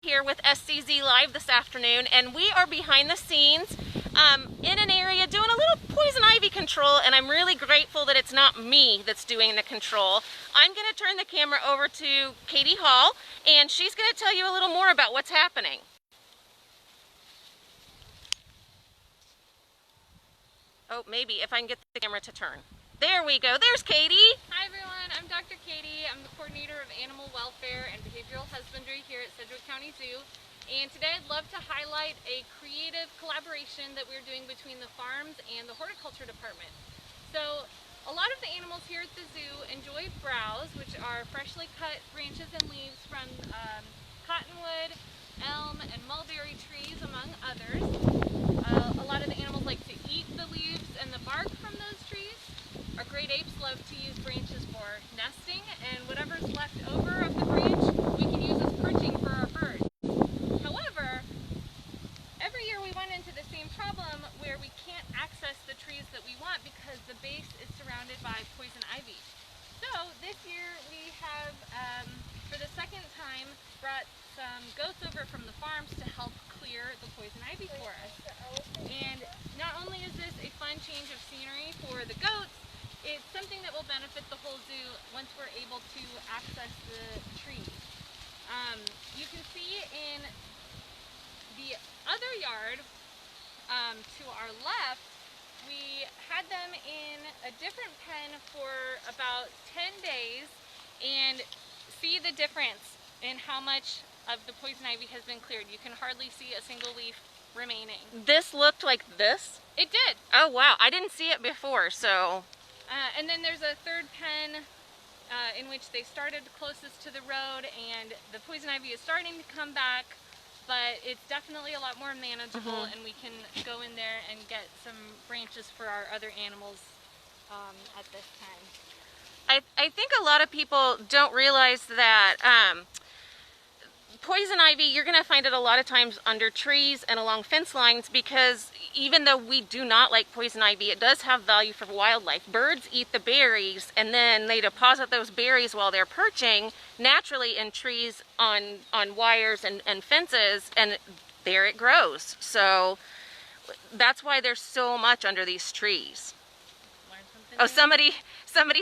Here with SCZ Live this afternoon, and we are behind the scenes in an area doing a little poison ivy control, and I'm really grateful that it's not me that's doing the control. I'm going to turn the camera over to Katie Hall, and she's going to tell you a little more about what's happening. Oh, maybe if I can get the camera to turn. There we go. There's Katie. Hi everyone, I'm Dr. Katie. I'm the coordinator of animal welfare and behavioral husbandry here at Sedgwick County Zoo. And today I'd love to highlight a creative collaboration that we're doing between the farms and the horticulture department. So a lot of the animals here at the zoo enjoy browse, which are freshly cut branches and leaves from cottonwood, elm, and mulberry trees, among others. A lot of the animals like to eat the leaves and the bark from those trees. Our great apes love to use branches for nesting, and whatever's left over of the branch we can use as perching for our birds. However, every year we run into the same problem where we can't access the trees that we want because the base is surrounded by poison ivy. So this year we have, for the second time, brought some goats over from the farms to help clear the poison ivy for us. And not only is this a fun change of scenery for the goats, it's something that will benefit the whole zoo once we're able to access the trees. You can see in the other yard to our left, we had them in a different pen for about 10 days and see the difference in how much of the poison ivy has been cleared. You can hardly see a single leaf remaining. This looked like this? It did. Oh wow, I didn't see it before, so... and then there's a third pen in which they started closest to the road, and the poison ivy is starting to come back, but it's definitely a lot more manageable, and we can go in there and get some branches for our other animals at this time. I think a lot of people don't realize that poison ivy, you're going to find it a lot of times under trees and along fence lines, because even though we do not like poison ivy, it does have value for wildlife. Birds eat the berries and then they deposit those berries while they're perching naturally in trees on wires and fences, and there it grows. So that's why there's so much under these trees. Oh, somebody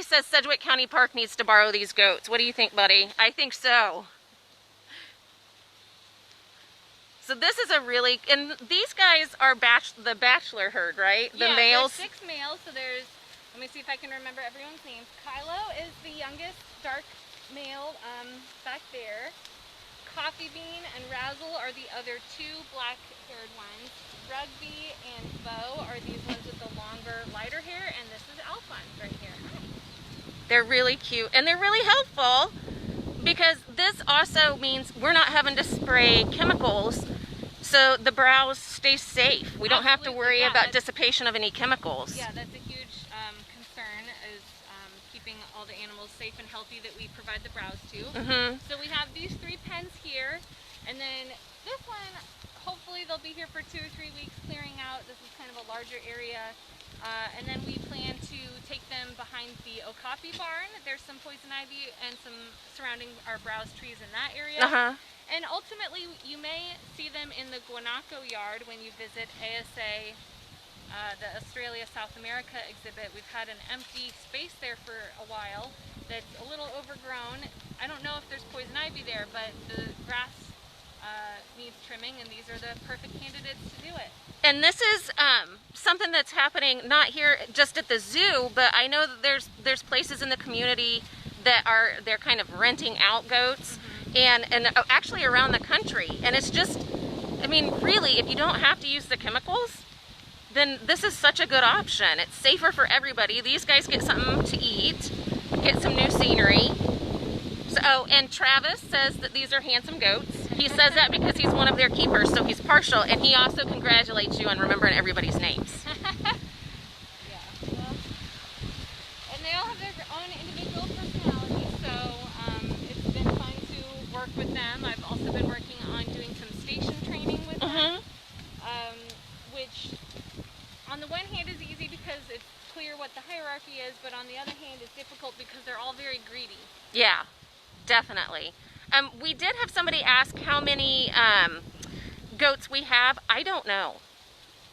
says Sedgwick County Park needs to borrow these goats. What do you think, buddy? I think so. So this is a really, and these guys are the bachelor herd, right? The males? There's 6 males, so there's, let me see if I can remember everyone's names. Kylo is the youngest dark male back there. Coffee Bean and Razzle are the other 2 black-haired ones. Rugby and Bo are these ones with the longer, lighter hair, and this is Alphonse right here. They're really cute, and they're really helpful, because this also means we're not having to spray chemicals, so the browse stays safe. We don't have to worry about dissipation of any chemicals. Yeah, that's a huge concern, is keeping all the animals safe and healthy that we provide the browse to. So we have these 3 pens here, and then this one, hopefully they'll be here for 2 or 3 weeks clearing out. This is kind of a larger area. And then we plan to take them behind the Okapi barn. There's some poison ivy and some surrounding our browse trees in that area. And ultimately, you may see them in the guanaco yard when you visit ASA, the Australia South America exhibit. We've had an empty space there for a while that's a little overgrown. I don't know if there's poison ivy there, but the grass needs trimming, and these are the perfect candidates to do it. And this is something that's happening not here just at the zoo, but I know that there's places in the community that they're kind of renting out goats, and actually around the country. And it's just, I mean, really, if you don't have to use the chemicals, then this is such a good option. It's safer for everybody. These guys get something to eat, get some new scenery. So, oh, and Travis says that these are handsome goats. He says that because he's one of their keepers, so he's partial, and he also congratulates you on remembering everybody's names. Yeah, well, and they all have their own individual personalities, so it's been fun to work with them. I've also been working on doing some station training with them, which on the one hand is easy because it's clear what the hierarchy is, but on the other hand is difficult because they're all very greedy. Yeah, definitely. We did have somebody ask how many goats we have. I don't know.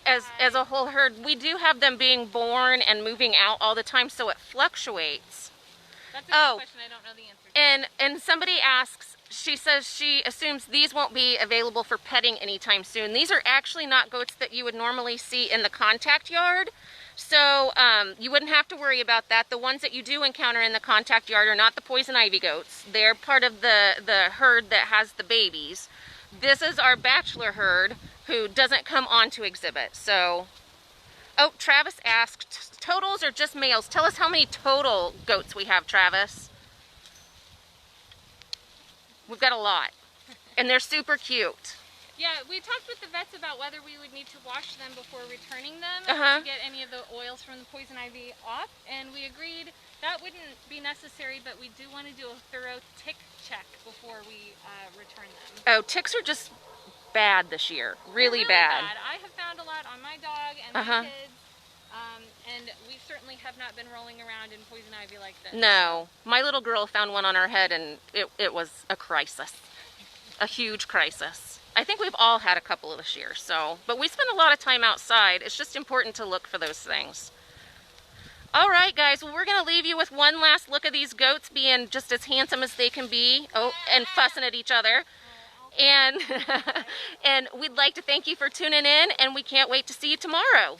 As a whole herd, we do have them being born and moving out all the time, so it fluctuates. That's a good question. I don't know the answer to. And somebody asks, she says she assumes these won't be available for petting anytime soon. These are actually not goats that you would normally see in the contact yard. So you wouldn't have to worry about that. The ones that you do encounter in the contact yard are not the poison ivy goats. They're part of the herd that has the babies. This is our bachelor herd who doesn't come on to exhibit. So, oh, Travis asked, totals or just males? Tell us how many total goats we have, Travis. We've got a lot, and they're super cute. Yeah, we talked with the vets about whether we would need to wash them before returning them to get any of the oils from the poison ivy off, and we agreed that wouldn't be necessary, but we do want to do a thorough tick check before we return them. Oh, ticks are just bad this year, really bad. I have found a lot on my dog and my kids, and we certainly have not been rolling around in poison ivy like this. No, my little girl found one on her head, and it was a crisis, a huge crisis. I think we've all had a couple this year, but we spend a lot of time outside. It's just important to look for those things. All right, guys, well, we're going to leave you with one last look of these goats being just as handsome as they can be, and fussing at each other. And, and we'd like to thank you for tuning in, and we can't wait to see you tomorrow.